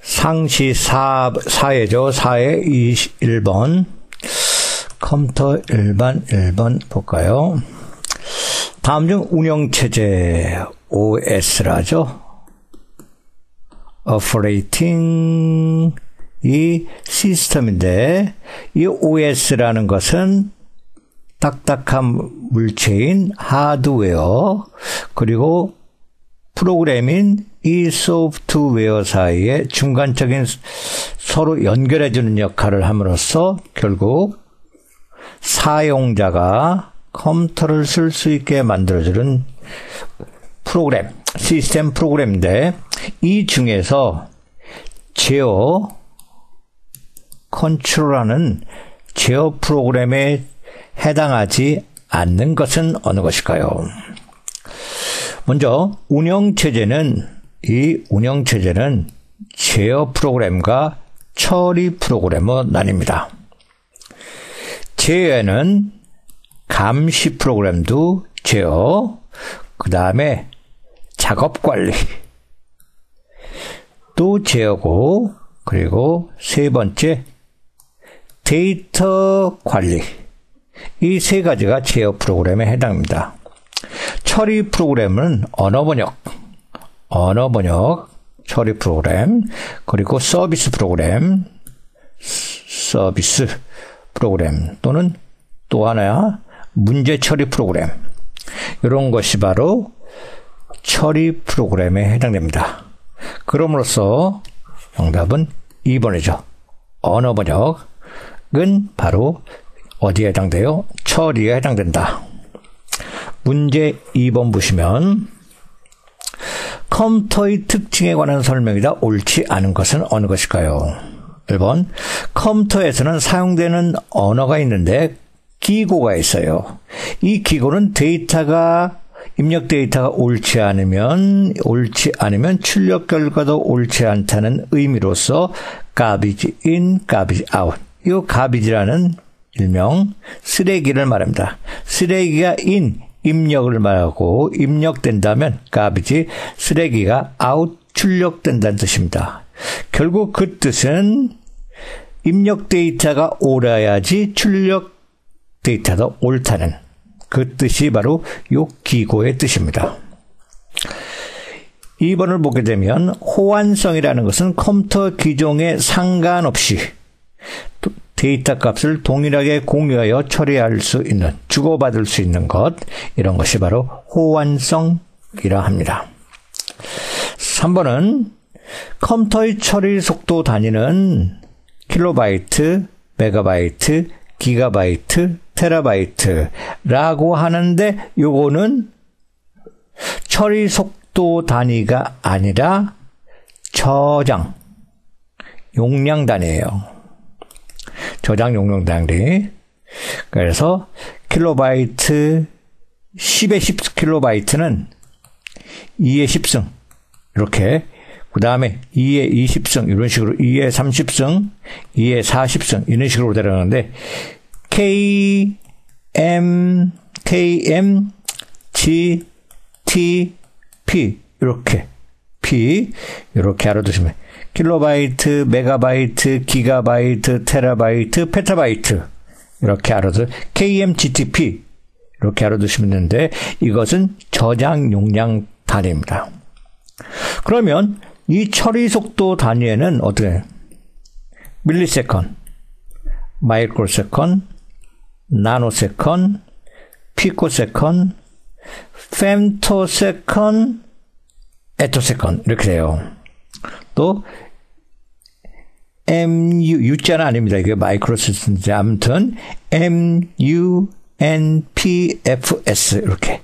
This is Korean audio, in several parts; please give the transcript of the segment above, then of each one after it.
상시 4회죠. 4회 21번. 컴퓨터 일반 1번 볼까요? 다음 중 운영체제 OS라죠. Operating 이 시스템인데 이 OS라는 것은 딱딱한 물체인 하드웨어 그리고 프로그램인 이 소프트웨어 사이에 중간적인 서로 연결해주는 역할을 함으로써 결국 사용자가 컴퓨터를 쓸 수 있게 만들어주는 프로그램, 시스템 프로그램인데 이 중에서 제어 컨트롤하는 제어 프로그램에 해당하지 않는 것은 어느 것일까요? 먼저 이 운영체제는 제어 프로그램과 처리 프로그램으로 나뉩니다. 제어에는 감시 프로그램도 제어, 그 다음에 작업 관리 또 제어고, 그리고 세 번째 데이터 관리, 이 세 가지가 제어 프로그램에 해당합니다. 처리 프로그램은 언어 번역 처리 프로그램, 그리고 서비스 프로그램 또는 또 하나 문제 처리 프로그램, 이런 것이 바로 처리 프로그램에 해당됩니다. 그럼으로써 정답은 2번이죠. 언어 번역은 바로 어디에 해당돼요? 처리에 해당된다. 문제 2번 보시면 컴퓨터의 특징에 관한 설명이다. 옳지 않은 것은 어느 것일까요? 1번, 컴퓨터에서는 사용되는 언어가 있는데 기고가 있어요. 이 기고는 입력 데이터가 옳지 않으면 출력 결과도 옳지 않다는 의미로서 garbage in, garbage out. 이 garbage라는 일명 쓰레기를 말합니다. 쓰레기가 in, 입력을 말하고 입력된다면 garbage, 쓰레기가 out, 출력된다는 뜻입니다. 결국 그 뜻은 입력 데이터가 옳아야지 출력 데이터도 옳다는 그 뜻이 바로 요 기고의 뜻입니다. 2번을 보게 되면 호환성이라는 것은 컴퓨터 기종에 상관없이 데이터 값을 동일하게 공유하여 처리할 수 있는, 주고받을 수 있는 것, 이런 것이 바로 호환성이라 합니다. 3번은 컴퓨터의 처리 속도 단위는 킬로바이트, 메가바이트, 기가바이트, 테라바이트라고 하는데 요거는 처리 속도 단위가 아니라 저장 용량 단위예요. 저장 용량 단위. 그래서 킬로바이트 10의 10 킬로바이트는 2의 10승 이렇게, 그 다음에 2의 20승 이런 식으로, 2의 30승, 2의 40승 이런 식으로 들어가는데 KM, G, T, P 이렇게 알아두시면 킬로바이트, 메가바이트, 기가바이트, 테라바이트, 페타바이트 이렇게 KM, GTP 이렇게 알아두시면 되는데 이것은 저장 용량 단위입니다. 그러면 이 처리 속도 단위에는 어떻게 밀리세컨, 마이크로세컨, 나노세컨, 피코세컨, femto세컨, 에토세컨 이렇게 돼요. 또 U자는 아닙니다. 이게 마이크로세컨인데 아무튼 MUNPFS 이렇게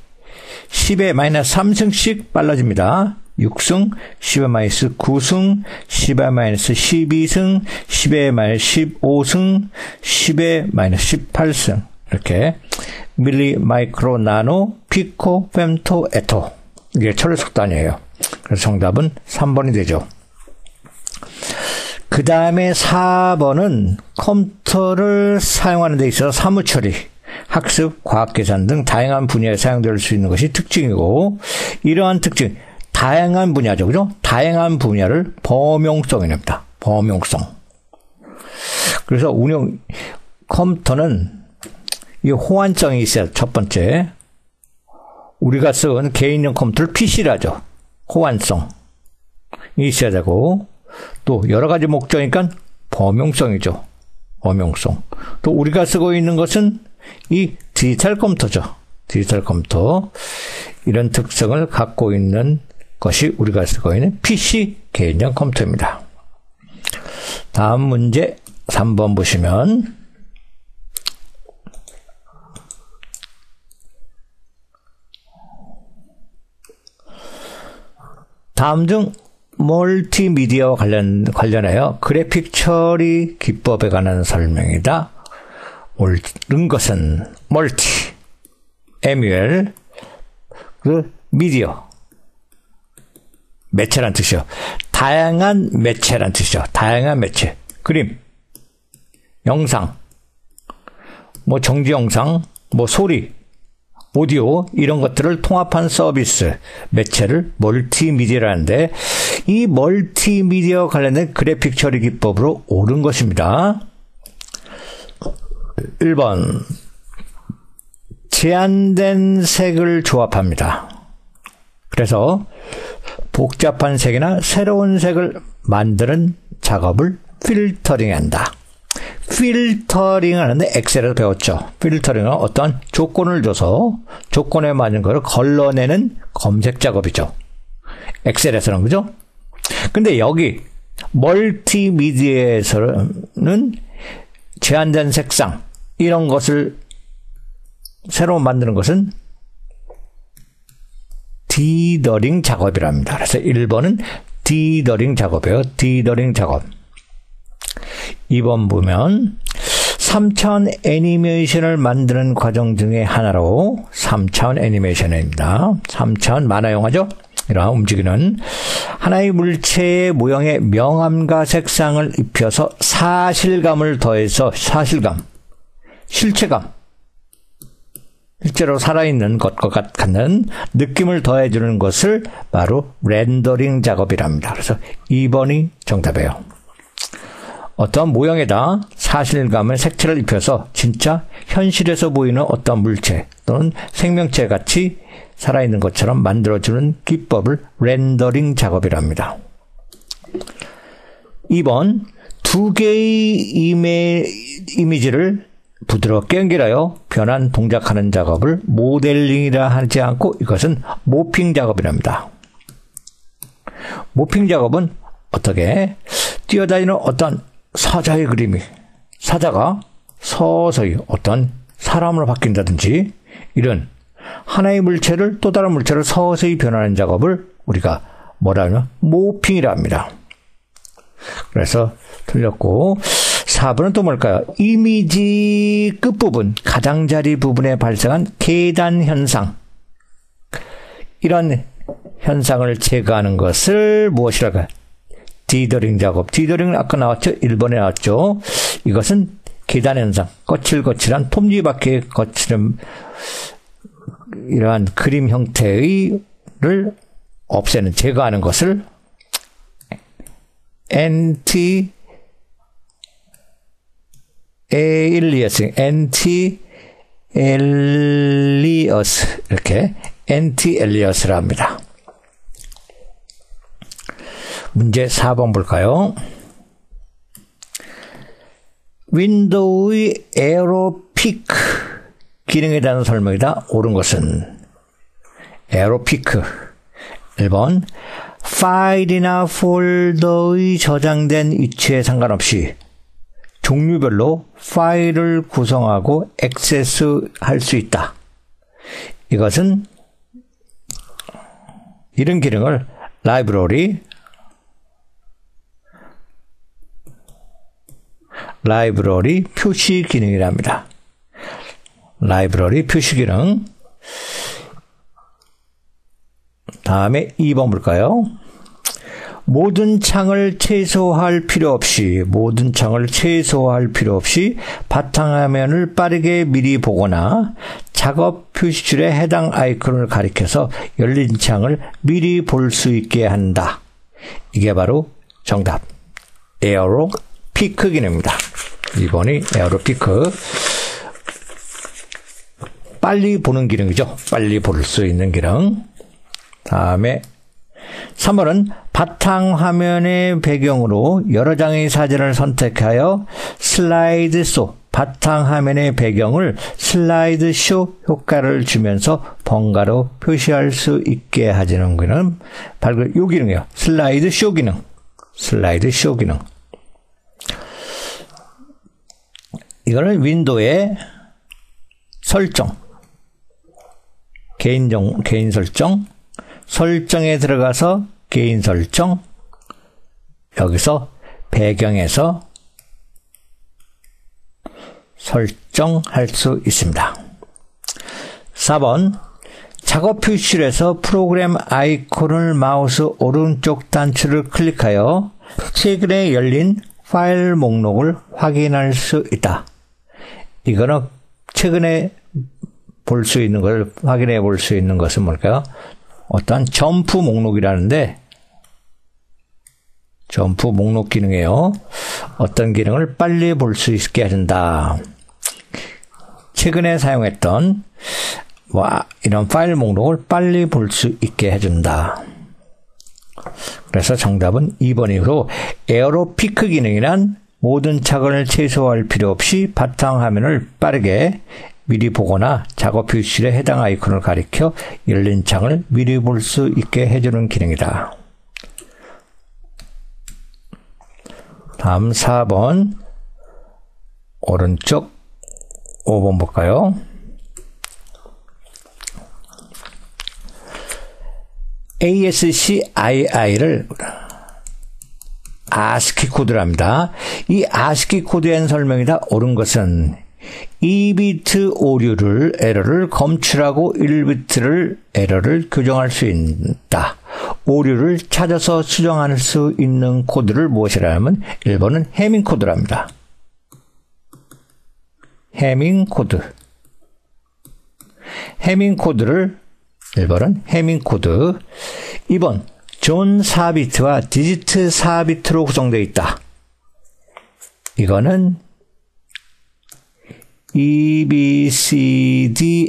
10의 마이너스 3승씩 빨라집니다. 6승, 10의 마이너스 9승, 10의 마이너스 12승, 10의 마이너스 15승, 10의 마이너스 18승 이렇게 밀리, 마이크로, 나노, 피코, femto, 에토, 이게 처리 속도 아니에요. 그래서 정답은 3번이 되죠. 그 다음에 4번은 컴퓨터를 사용하는 데 있어서 사무처리, 학습, 과학계산 등 다양한 분야에 사용될 수 있는 것이 특징이고, 이러한 특징, 다양한 분야죠. 그죠? 다양한 분야를 범용성이랍니다. 범용성. 그래서 컴퓨터는 이 호환성이 있어요. 첫 번째. 우리가 쓰는 개인용 컴퓨터를 PC라 하죠. 호환성이 있어야 되고, 또 여러 가지 목적이니까 범용성이죠. 범용성. 또 우리가 쓰고 있는 것은 이 디지털 컴퓨터죠. 디지털 컴퓨터. 이런 특성을 갖고 있는 것이 우리가 쓰고 있는 PC 개인용 컴퓨터입니다. 다음 문제 3번 보시면 다음 중 멀티미디어와 관련하여 그래픽 처리 기법에 관한 설명이다. 옳은 것은 멀티, MUL, 미디어, 매체란 뜻이요. 다양한 매체란 뜻이죠. 다양한 매체. 그림, 영상, 정지 영상, 소리, 오디오 이런 것들을 통합한 서비스, 매체를 멀티미디어라는데 이 멀티미디어 관련된 그래픽 처리 기법으로 옳은 것입니다. 1번 제한된 색을 조합합니다. 그래서 복잡한 색이나 새로운 색을 만드는 작업을 필터링한다. 필터링 하는데 엑셀에서 배웠죠. 필터링은 어떤 조건을 줘서 조건에 맞는 것을 걸러내는 검색 작업이죠. 엑셀에서는 그죠? 근데 여기 멀티미디어에서는 제한된 색상 이런 것을 새로 만드는 것은 디더링 작업이랍니다. 그래서 1번은 디더링 작업이에요. 디더링 작업. 2번 보면 3차원 애니메이션을 만드는 과정 중에 하나로 3차원 애니메이션입니다. 3차원 만화 영화죠. 이러한 움직이는 하나의 물체의 모형에 명암과 색상을 입혀서 사실감을 더해서 실체감, 실제로 살아있는 것과 같은 느낌을 더해주는 것을 바로 렌더링 작업이랍니다. 그래서 2번이 정답이에요. 어떤 모형에다 사실감의 색채를 입혀서 진짜 현실에서 보이는 어떤 물체 또는 생명체 같이 살아있는 것처럼 만들어주는 기법을 렌더링 작업이랍니다. 2번 두 개의 이미지를 부드럽게 연결하여 변환 동작하는 작업을 모델링이라 하지 않고 이것은 모핑 작업이랍니다. 모핑 작업은 어떻게 뛰어다니는 어떤 사자의 그림이 사자가 서서히 어떤 사람으로 바뀐다든지 이런 하나의 물체를 또 다른 물체로 서서히 변하는 작업을 우리가 뭐라 하면 모핑이라 합니다. 그래서 틀렸고 4번은 또 뭘까요? 이미지 끝부분 가장자리 부분에 발생한 계단 현상 이런 현상을 제거하는 것을 무엇이랄까요? 디더링 작업. 디더링은 아까 나왔죠? 1번에 나왔죠? 이것은 계단 현상, 거칠거칠한 톱니바퀴의 거칠은 이러한 그림 형태를 없애는, 제거하는 것을 엔티엘리어스 이렇게 엔티엘리어스라 합니다. 문제 4번 볼까요? 윈도우의 에어로피크 기능에 대한 설명이다. 옳은 것은 에어로피크 1번 파일이나 폴더의 저장된 위치에 상관없이 종류별로 파일을 구성하고 액세스할 수 있다. 이것은 이런 기능을 라이브러리 표시 기능이랍니다. 라이브러리 표시 기능. 다음에 2번 볼까요? 모든 창을 최소화할 필요 없이 바탕화면을 빠르게 미리 보거나 작업 표시줄에 해당 아이콘을 가리켜서 열린 창을 미리 볼 수 있게 한다. 이게 바로 정답. 에어로 피크 기능입니다. 2번이 에어로 피크. 빨리 보는 기능이죠. 빨리 볼 수 있는 기능. 다음에 3번은 바탕화면의 배경으로 여러 장의 사진을 선택하여 슬라이드쇼, 바탕화면의 배경을 슬라이드쇼 효과를 주면서 번갈아 표시할 수 있게 하는 기능. 바로 이 기능이에요. 슬라이드쇼 기능. 이거는 윈도우의 설정. 개인 설정. 설정에 들어가서 개인 설정. 여기서 배경에서 설정할 수 있습니다. 4번. 작업 표시줄에서 프로그램 아이콘을 마우스 오른쪽 단추를 클릭하여 최근에 열린 파일 목록을 확인할 수 있다. 이거는 최근에 볼 수 있는 걸 확인해 볼 수 있는 것은 뭘까요? 어떤 점프 목록이라는데, 점프 목록 기능이에요. 어떤 기능을 빨리 볼 수 있게 해준다. 최근에 사용했던 이런 파일 목록을 빨리 볼 수 있게 해준다. 그래서 정답은 2번이고, 에어로 피크 기능이란 모든 착안을 최소화할 필요 없이 바탕화면을 빠르게 미리 보거나 작업 표시줄에 해당 아이콘을 가리켜 열린 창을 미리 볼 수 있게 해주는 기능이다. 다음 4번 오른쪽 5번 볼까요? ASCII를 ASCII 코드랍니다. 이 ASCII 코드에 대한 설명이다. 옳은 것은 2비트 에러를 검출하고 1비트를 에러를 교정할 수 있다. 오류를 찾아서 수정할 수 있는 코드를 무엇이라 하면 1번은 해밍 코드랍니다. 해밍 코드를 1번은 해밍 코드. 2번 존 4비트와 디지트 4비트로 구성되어 있다. 이거는 EBCDIC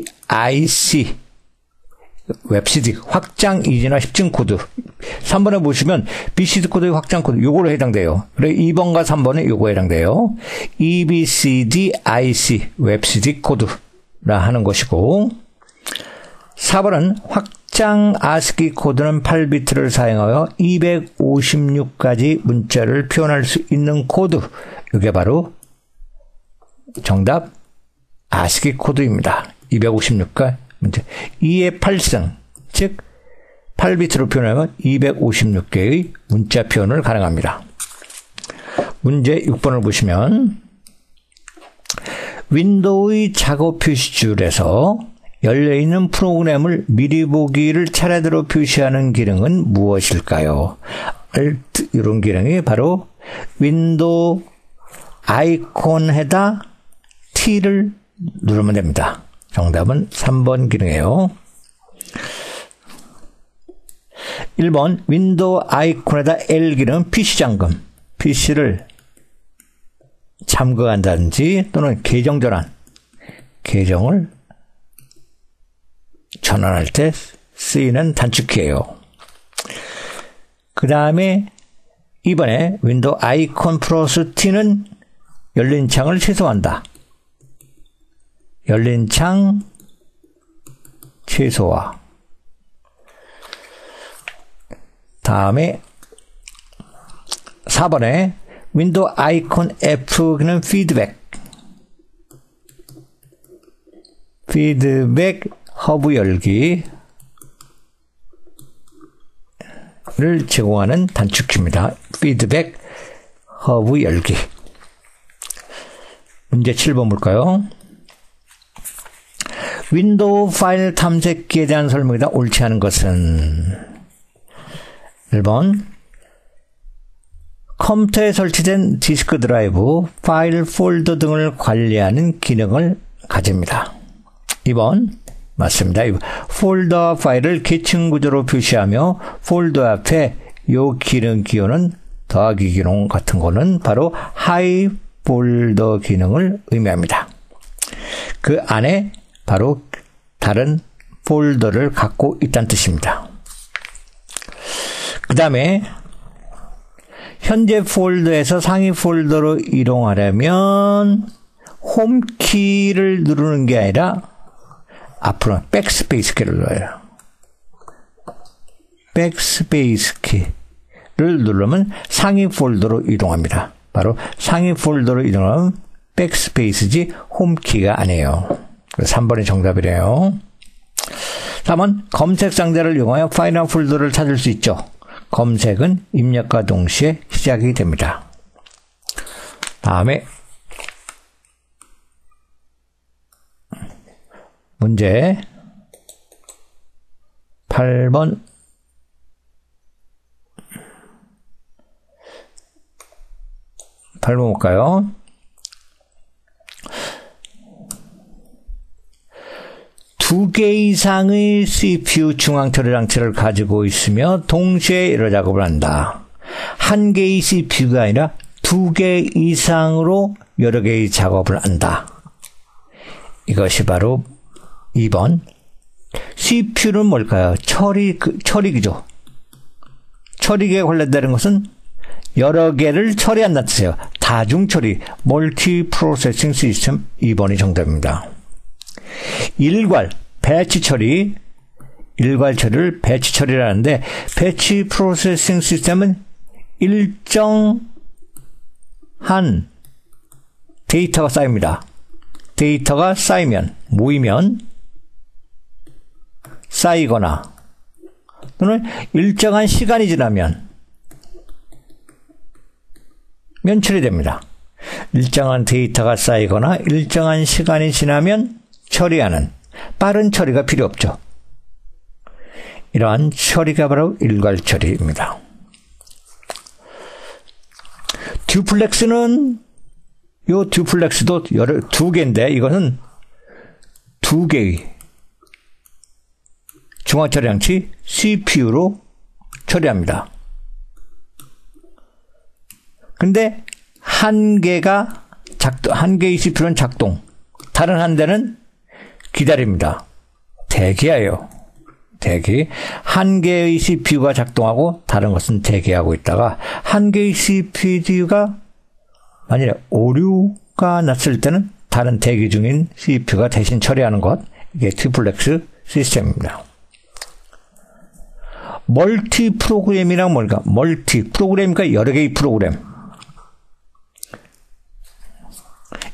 웹CD 확장 이진화 입증 코드. 3번에 보시면 BCD 코드의 확장 코드 요거로 해당돼요. 그래 2번과 3번에 요거에 해당돼요. EBCDIC 웹CD 코드라 하는 것이고, 4번은 확장 ASCII 코드는 8비트를 사용하여 256가지 문자를 표현할 수 있는 코드. 이게 바로 정답 ASCII 코드입니다. 256가 문제. 2의 8승, 즉 8비트로 표현하면 256개의 문자 표현을 가능합니다. 문제 6번을 보시면 윈도우의 작업 표시줄에서 열려있는 프로그램을 미리 보기를 차례대로 표시하는 기능은 무엇일까요? Alt 이런 기능이 바로 윈도우 아이콘에다 T를 누르면 됩니다. 정답은 3번 기능이에요. 1번 윈도우 아이콘에다 L 기능 PC 잠금. PC를 잠그한다든지 또는 계정 전환. 계정을 전환할 때 쓰이는 단축키예요. 그 다음에 2번에 윈도우 아이콘 플러스 T는 열린 창을 최소화한다. 열린 창 최소화. 다음에 4번에 윈도우 아이콘 F는 피드백 허브 열기를 제공하는 단축키입니다. 피드백 허브 열기. 문제 7번 볼까요? 윈도우 파일 탐색기에 대한 설명이다. 옳지 않은 것은 1번 컴퓨터에 설치된 디스크 드라이브, 파일, 폴더 등을 관리하는 기능을 가집니다. 2번 맞습니다. 폴더 파일을 계층 구조로 표시하며 폴더 앞에 요 기능 기호는 더하기 기능 같은 거는 바로 하이 폴더 기능을 의미합니다. 그 안에 바로 다른 폴더를 갖고 있다는 뜻입니다. 그 다음에 현재 폴더에서 상위 폴더로 이동하려면 홈키를 누르는 게 아니라 앞으로 백스페이스 키를 눌러요. 백스페이스 키를 누르면 상위 폴더로 이동합니다. 바로 상위 폴더로 이동하면 백스페이스지 홈키가 아니에요. 3번이 정답이래요. 3번 검색 상자를 이용하여 파일이나 폴더를 찾을 수 있죠. 검색은 입력과 동시에 시작이 됩니다. 다음에 문제 8번 볼까요? 두 개 이상의 CPU 중앙 처리 장치를 가지고 있으며 동시에 여러 작업을 한다. 한 개의 CPU가 아니라 두 개 이상으로 여러 개의 작업을 한다. 이것이 바로 2번. CPU는 뭘까요? 처리기죠. 처리기에 관련되는 것은 여러 개를 처리한다는 뜻이에요. 다중처리, 멀티 프로세싱 시스템 2번이 정답입니다. 일괄, 배치 처리, 일괄 처리를 배치 처리라는데 배치 프로세싱 시스템은 일정한 데이터가 쌓입니다. 데이터가 모이면 쌓이거나 또는 일정한 시간이 지나면 처리됩니다. 일정한 데이터가 쌓이거나 일정한 시간이 지나면 처리하는 빠른 처리가 필요 없죠. 이러한 처리가 바로 일괄 처리입니다. 듀플렉스는 듀플렉스도 두 개인데 이거는 두 개의 중앙 처리 장치 CPU로 처리합니다. 근데 한 개의 CPU는 작동, 다른 한 대는 기다립니다. 대기하여. 대기. 한 개의 CPU가 작동하고 다른 것은 대기하고 있다가 한 개의 CPU가 만약에 오류가 났을 때는 다른 대기 중인 CPU가 대신 처리하는 것. 이게 듀플렉스 시스템입니다. 멀티 프로그램이란 뭘까? 멀티 프로그램이니까 여러 개의 프로그램.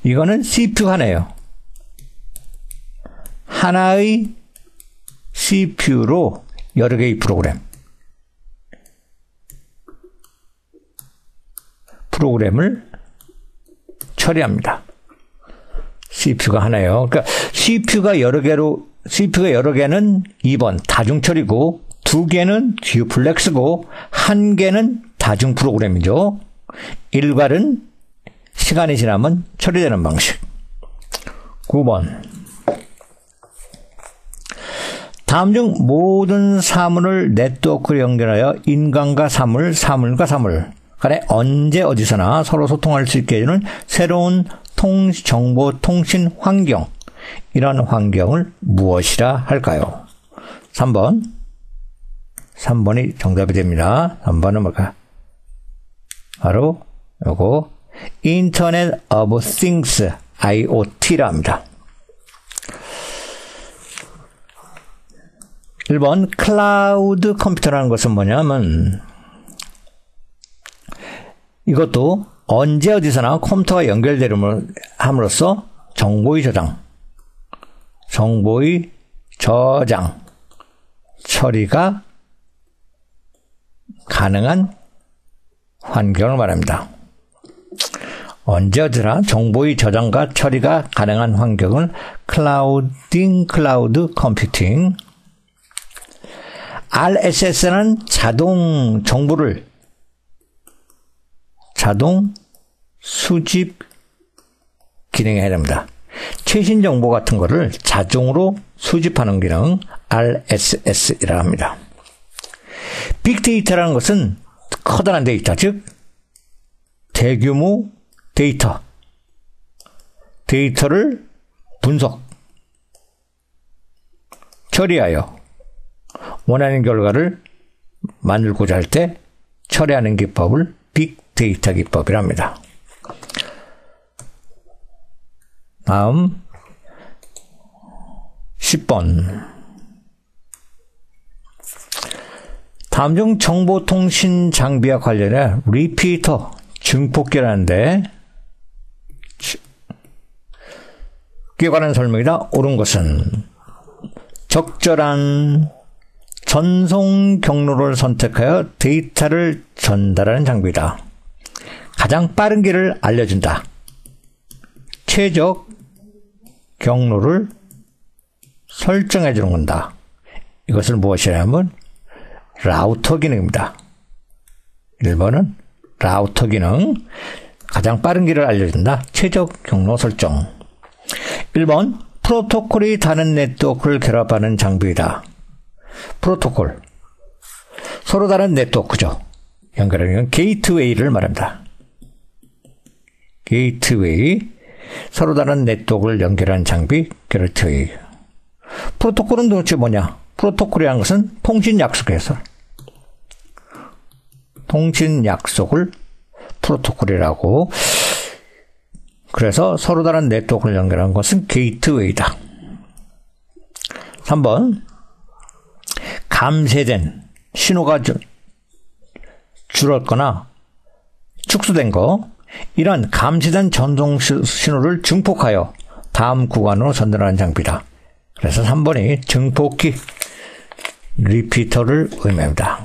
이거는 CPU 하나예요. 하나의 CPU로 여러 개의 프로그램을 처리합니다. CPU가 하나예요. 그러니까 CPU가 여러 개는 2번 다중 처리고 두 개는 듀플렉스고 한 개는 다중 프로그램이죠. 일괄은 시간이 지나면 처리되는 방식. 9번. 다음 중 모든 사물을 네트워크로 연결하여 인간과 사물과 사물 간에 언제 어디서나 서로 소통할 수 있게 해주는 새로운 정보 통신 환경. 이런 환경을 무엇이라 할까요? 3번이 정답이 됩니다. 3번은 뭘까? 바로 요거 인터넷 오브 띵스 IoT라 합니다. 1번 클라우드 컴퓨터라는 것은 뭐냐면 이것도 언제 어디서나 컴퓨터가 연결됨으로써 정보의 저장 처리가 가능한 환경을 말합니다. 언제 어디서나 정보의 저장과 처리가 가능한 환경을 클라우드 컴퓨팅. RSS는 자동 정보를 자동 수집 기능이 해야 됩니다. 최신 정보 같은 거를 자동으로 수집하는 기능 RSS이라고 합니다. 빅데이터라는 것은 커다란 데이터, 즉 대규모 데이터를 분석, 처리하여 원하는 결과를 만들고자 할 때 처리하는 기법을 빅데이터 기법이랍니다. 다음 10번. 다음 중 정보통신 장비와 관련해 리피터, 증폭기라는데 에 관한 설명이다. 옳은 것은 적절한 전송 경로를 선택하여 데이터를 전달하는 장비다. 가장 빠른 길을 알려준다. 최적 경로를 설정해 주는 건다. 이것을 무엇이냐면 라우터 기능입니다. 1번은 라우터 기능, 가장 빠른 길을 알려준다. 최적 경로 설정. 1번, 프로토콜이 다른 네트워크를 결합하는 장비이다. 프로토콜, 서로 다른 네트워크죠. 연결하는 게이트웨이를 말합니다. 게이트웨이, 서로 다른 네트워크를 연결하는 장비, 게이트웨이. 프로토콜은 도대체 뭐냐? 프로토콜이라는 것은 통신 약속에서 통신 약속을 프로토콜이라고, 그래서 서로 다른 네트워크를 연결하는 것은 게이트웨이다. 3번, 감쇄된 신호가 줄었거나 축소된 거, 이런 감쇄된 전송 신호를 증폭하여 다음 구간으로 전달하는 장비다. 그래서 3번이 증폭기, 리피터를 의미합니다.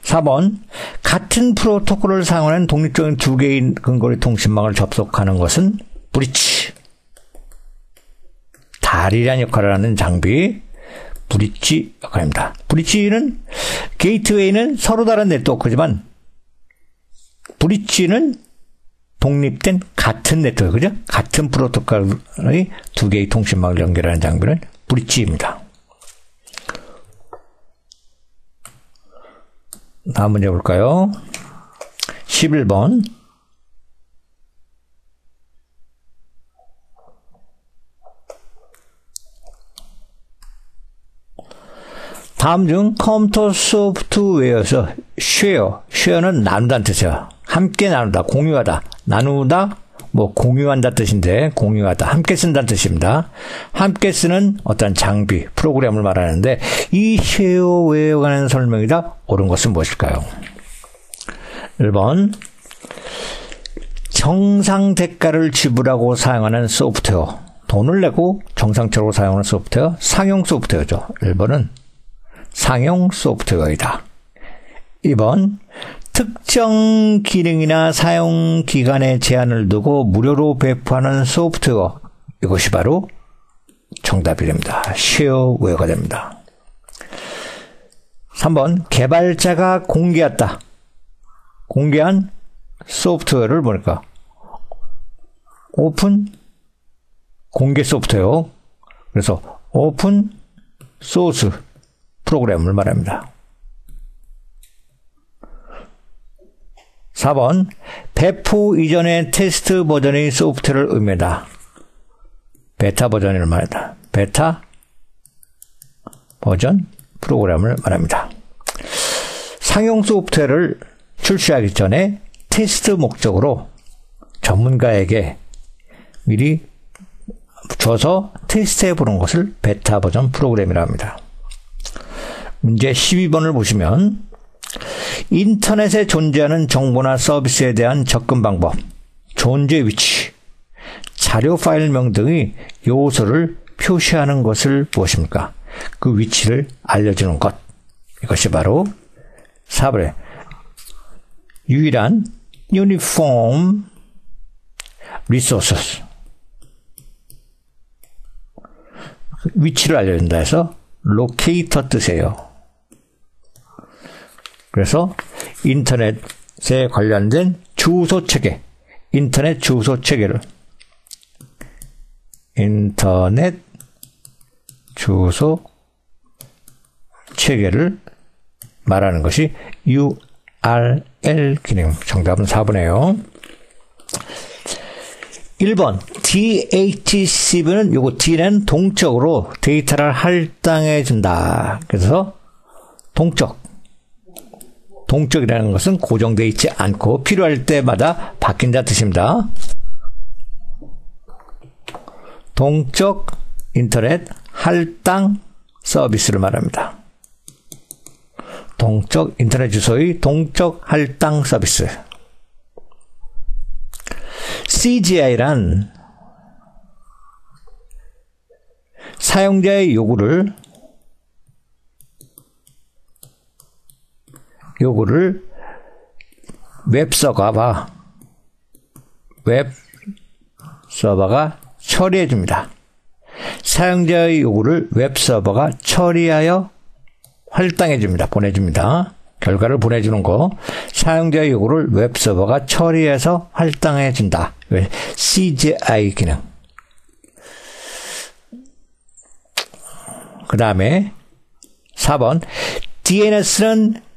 4번, 같은 프로토콜을 사용하는 독립적인 두 개의 근거리 통신망을 접속하는 것은 브리치, 다리란 역할을 하는 장비, 브리치 역할입니다. 브리치는, 게이트웨이는 서로 다른 네트워크지만 브리치는 독립된 같은 네트워크, 그죠? 같은 프로토콜의 두 개의 통신망을 연결하는 장비는 브리치입니다. 다음 문제 볼까요? 11번. 다음 중 컴퓨터 소프트웨어에서 쉐어는 나누다는 뜻이에요. 함께 나누다, 공유하다, 나누다, 공유한다 뜻인데, 공유하다, 함께 쓴다는 뜻입니다. 함께 쓰는 어떤 장비, 프로그램을 말하는데, 이 쉐어웨어에 관한 설명이다. 옳은 것은 무엇일까요? 1번, 정상 대가를 지불하고 사용하는 소프트웨어, 돈을 내고 정상적으로 사용하는 소프트웨어, 상용 소프트웨어죠. 1번은 상용 소프트웨어이다. 2번, 특정 기능이나 사용 기간에 제한을 두고 무료로 배포하는 소프트웨어, 이것이 바로 정답이 됩니다. 쉐어웨어가 됩니다. 3번, 개발자가 공개한 소프트웨어를 보니까 오픈 공개 소프트웨어, 그래서 오픈 소스 프로그램을 말합니다. 4번, 배포 이전의 테스트 버전의 소프트웨어를 의미한다. 베타 버전을 말한다. 베타 버전 프로그램을 말합니다. 상용 소프트웨어를 출시하기 전에 테스트 목적으로 전문가에게 미리 줘서 테스트해 보는 것을 베타 버전 프로그램이라고 합니다. 문제 12번을 보시면 인터넷에 존재하는 정보나 서비스에 대한 접근 방법, 존재 위치, 자료 파일명 등의 요소를 표시하는 것을 무엇입니까? 그 위치를 알려주는 것. 이것이 바로 4번의 유일한 Uniform Resources. 위치를 알려준다 해서 로케이터 뜻이에요. 그래서 인터넷에 관련된 주소 체계, 인터넷 주소 체계를 인터넷 주소 체계를 말하는 것이 URL 기능. 정답은 4번이에요. 1번 DHCP는 요거 D는 동적으로 데이터를 할당해 준다. 그래서 동적이라는 것은 고정되어 있지 않고 필요할 때마다 바뀐다 뜻입니다. 동적 인터넷 할당 서비스를 말합니다. 동적 인터넷 주소의 동적 할당 서비스. CGI란 사용자의 요구를 웹서버가 처리해 줍니다. 사용자의 요구를 웹서버가 처리하여 할당해 줍니다. 보내줍니다. 결과를 보내주는 거. 사용자의 요구를 웹서버가 처리해서 할당해 준다. CGI 기능. 그 다음에 4번 DNS는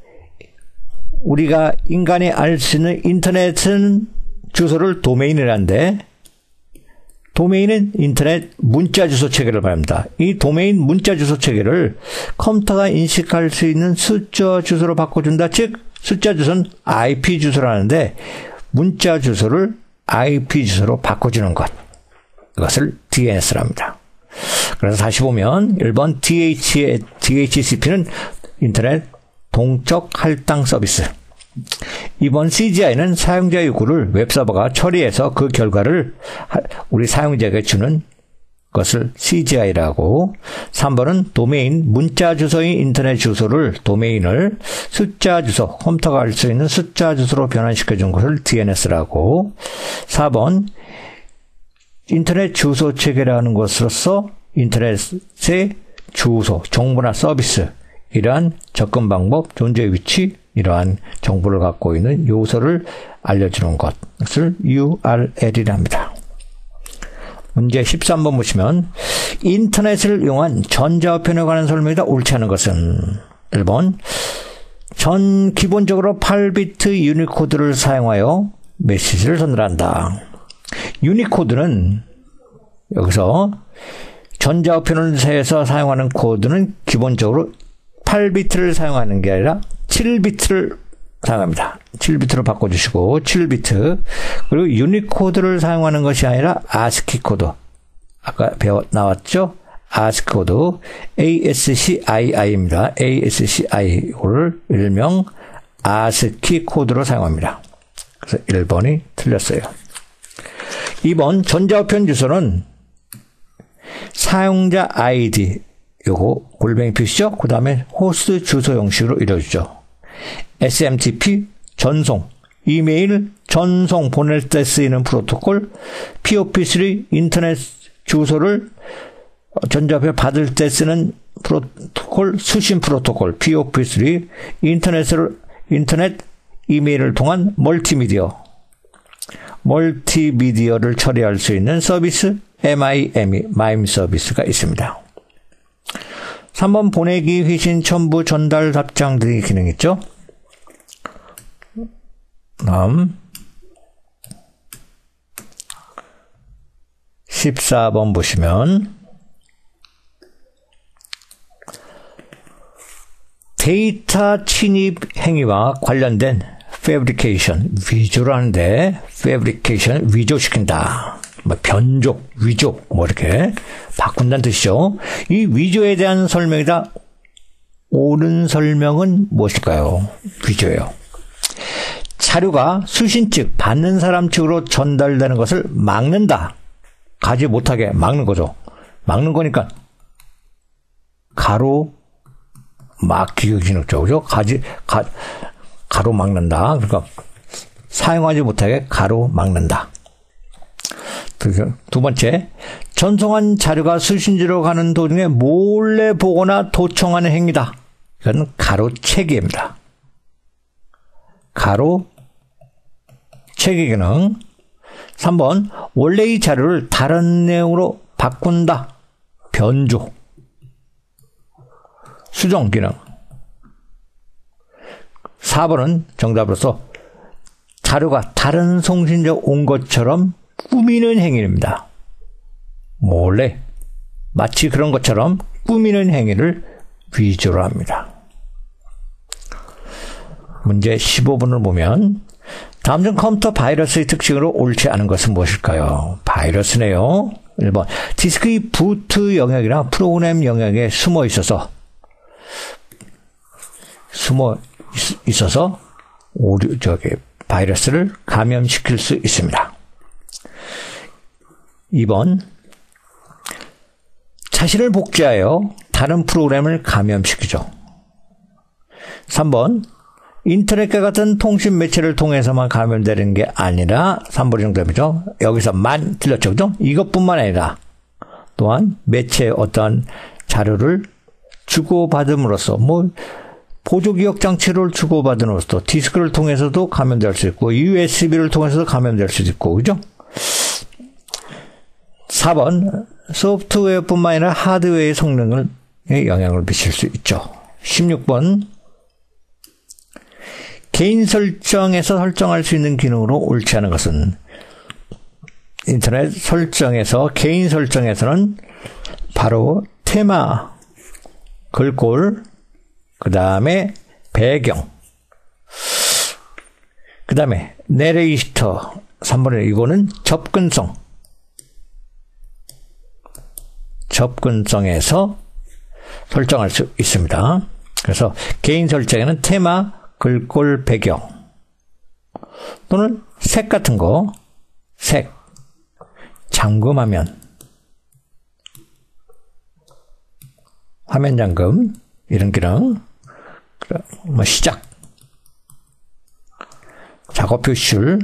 우리가 인간이 알 수 있는 인터넷은 주소를 도메인이라는데 도메인은 인터넷 문자 주소 체계를 말합니다. 이 도메인 문자 주소 체계를 컴퓨터가 인식할 수 있는 숫자 주소로 바꿔준다. 즉 숫자 주소는 IP 주소라는데 문자 주소를 IP 주소로 바꿔주는 것. 이것을 DNS랍니다. 그래서 다시 보면 1번 DHCP는 인터넷 동적 할당 서비스. 2번 CGI는 사용자 요구를 웹서버가 처리해서 그 결과를 우리 사용자에게 주는 것을 CGI라고. 3번은 도메인 문자 주소인 인터넷 주소를 도메인을 숫자 주소 컴퓨터가 알 수 있는 숫자 주소로 변환시켜 준 것을 DNS라고. 4번 인터넷 주소 체계라는 것으로서 인터넷의 주소 정보나 서비스 이러한 접근 방법, 존재 위치, 이러한 정보를 갖고 있는 요소를 알려주는 것을 URL이라 합니다. 문제 13번 보시면 인터넷을 이용한 전자우편에 관한 설명이다. 옳지 않은 것은 1번 기본적으로 8비트 유니코드를 사용하여 메시지를 전달한다. 유니코드는 여기서 전자우편에서 사용하는 코드는 기본적으로 8비트를 사용하는 게 아니라 7비트를 사용합니다. 7비트로 바꿔주시고 7비트. 그리고 유니코드를 사용하는 것이 아니라 ASCII 코드. 아까 나왔죠? ASCII 코드. ASCII입니다. ASCI를 일명 ASCII 코드로 사용합니다. 그래서 1번이 틀렸어요. 2번 전자우편 주소는 사용자 아이디 요거 골뱅이 표시죠. 그 다음에 호스트 주소 형식으로 이루어지죠. SMTP 전송, 이메일 전송 보낼 때 쓰이는 프로토콜, POP3 인터넷 주소를 전자우편 받을 때 쓰는 프로토콜, 수신 프로토콜, POP3 인터넷 이메일을 통한 멀티미디어를 처리할 수 있는 서비스 MIME 서비스가 있습니다. 3번 보내기, 회신, 첨부, 전달, 답장 등의 기능이 있죠. 다음 14번 보시면 데이터 침입 행위와 관련된 fabrication, 위조를 하는데 fabrication, 위조시킨다. 변조, 위조, 이렇게 바꾼다는 뜻이죠. 이 위조에 대한 설명이다. 옳은 설명은 무엇일까요? 위조예요. 자료가 수신 측, 받는 사람 측으로 전달되는 것을 막는다. 가지 못하게 막는 거죠. 막는 거니까 가로 막히기 기능죠. 그죠? 가로 막는다. 그러니까 사용하지 못하게 가로 막는다. 두 번째, 전송한 자료가 수신지로 가는 도중에 몰래 보거나 도청하는 행위다. 이건 가로채기입니다. 가로채기. 체계 기능. 3번 원래의 자료를 다른 내용으로 바꾼다. 변조. 수정 기능. 4번은 정답으로서 자료가 다른 송신자에 온 것처럼 꾸미는 행위입니다. 몰래 마치 그런 것처럼 꾸미는 행위를 위조로 합니다. 문제 15번을 보면 다음 중 컴퓨터 바이러스의 특징으로 옳지 않은 것은 무엇일까요? 바이러스네요. 1번 디스크의 부트 영역이나 프로그램 영역에 숨어 있어서 바이러스를 감염시킬 수 있습니다. 2번 자신을 복제하여 다른 프로그램을 감염시키죠. 3번 인터넷과 같은 통신 매체를 통해서만 감염되는 게 아니라 3번이 정답이죠. 여기서만 틀렸죠. 그죠? 이것뿐만 아니라 또한 매체의 어떤 자료를 주고받음으로써 보조기억 장치를 주고받음으로써 디스크를 통해서도 감염될 수 있고 USB를 통해서도 감염될 수도 있고 그죠? 4번 소프트웨어뿐만 아니라 하드웨어의 성능에 영향을 미칠 수 있죠. 16번 개인 설정에서 설정할 수 있는 기능으로 옳지 않은 것은 인터넷 설정에서 개인 설정에서는 바로 테마, 글꼴, 그 다음에 배경, 그 다음에 내레이터, 3번에 이거는 접근성에서 설정할 수 있습니다. 그래서 개인 설정에는 테마, 글꼴, 배경 또는 색 같은 거, 색, 잠금화면, 화면 잠금 이런 기능, 시작, 작업 표시줄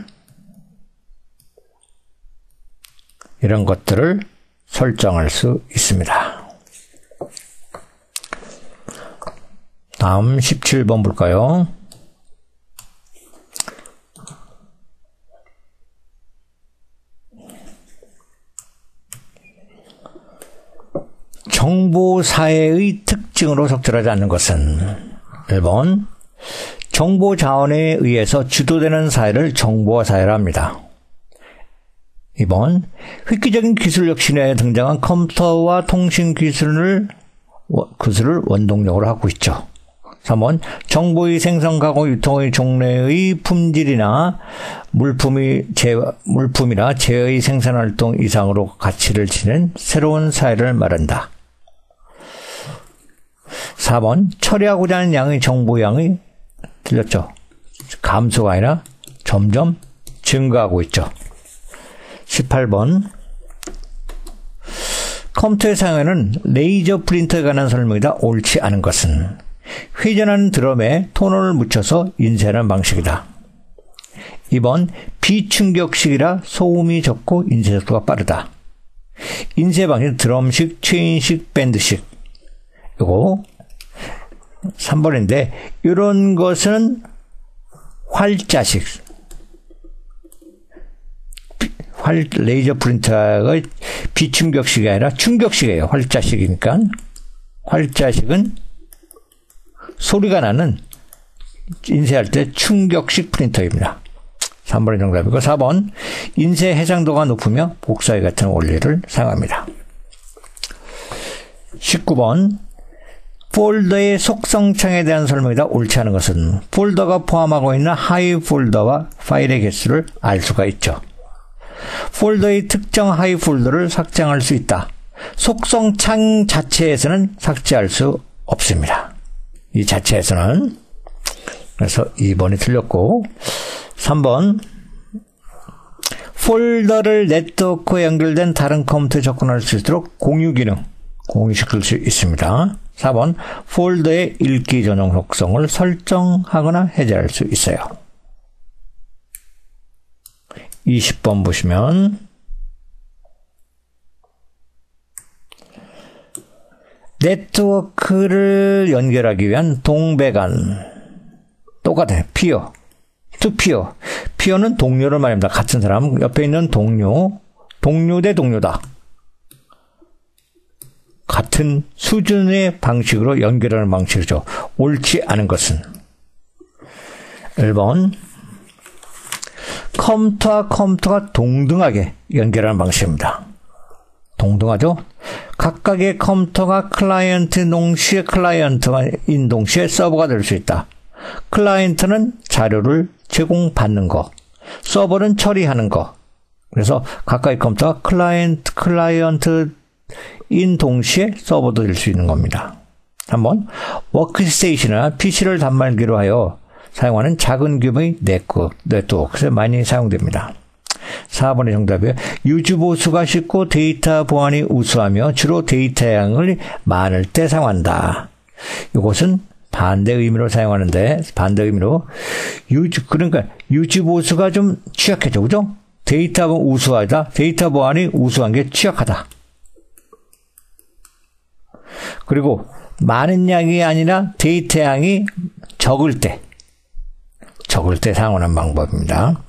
이런 것들을 설정할 수 있습니다. 다음 17번 볼까요? 정보사회의 특징으로 적절하지 않는 것은 1번 정보자원에 의해서 주도되는 사회를 정보화사회라 합니다. 2번 획기적인 기술 혁신에 등장한 컴퓨터와 통신기술을 원동력으로 하고 있죠. 3번 정보의 생성, 가공, 유통의 종래의 품질이나 물품이나 제어의 생산활동 이상으로 가치를 지닌 새로운 사회를 말한다. 4번 처리하고자 하는 양의 정보량이 틀렸죠. 감소가 아니라 점점 증가하고 있죠. 18번 컴퓨터의 사용에는 레이저 프린터에 관한 설명이다. 옳지 않은 것은 회전하는 드럼에 토너를 묻혀서 인쇄하는 방식이다. 2번 비충격식이라 소음이 적고 인쇄 속도가 빠르다. 인쇄 방식은 드럼식, 체인식, 밴드식. 이거 3번인데 이런 것은 활자식. 레이저 프린터가 비충격식이 아니라 충격식이에요. 활자식이니까. 활자식은 소리가 나는 인쇄할 때 충격식 프린터입니다. 3번이 정답이고 4번 인쇄 해상도가 높으며 복사기 같은 원리를 사용합니다. 19번 폴더의 속성창에 대한 설명이다. 옳지 않은 것은 폴더가 포함하고 있는 하위 폴더와 파일의 개수를 알 수가 있죠. 폴더의 특정 하위 폴더를 삭제할 수 있다. 속성창 자체에서는 삭제할 수 없습니다. 이 자체에서는. 그래서 2번이 틀렸고 3번 폴더를 네트워크에 연결된 다른 컴퓨터에 접근할 수 있도록 공유 기능, 공유시킬 수 있습니다. 4번 폴더의 읽기 전용 속성을 설정하거나 해제할 수 있어요. 20번 보시면 네트워크를 연결하기 위한 동배관 똑같아요. 피어, 투피어. 피어는 동료를 말합니다. 같은 사람, 옆에 있는 동료 대 동료다. 같은 수준의 방식으로 연결하는 방식이죠. 옳지 않은 것은 1번 컴퓨터가 동등하게 연결하는 방식입니다. 동등하죠? 각각의 컴퓨터가 클라이언트 동시에 클라이언트인 동시에 서버가 될 수 있다. 클라이언트는 자료를 제공받는 거, 서버는 처리하는 거. 그래서 각각의 컴퓨터가 클라이언트인 동시에 서버도 될 수 있는 겁니다. 한번 워크스테이션이나 PC를 단말기로 하여 사용하는 작은 규모의 네트워크에서 많이 사용됩니다. 4번의 정답이에요. 유지 보수가 쉽고 데이터 보안이 우수하며 주로 데이터 양을 많을 때 사용한다. 이것은 반대 의미로 사용하는데, 반대 의미로 그러니까 유지 보수가 좀 취약해져, 그죠? 데이터 우수하다, 데이터 보안이 우수한 게 취약하다. 그리고 많은 양이 아니라 데이터 양이 적을 때 사용하는 방법입니다.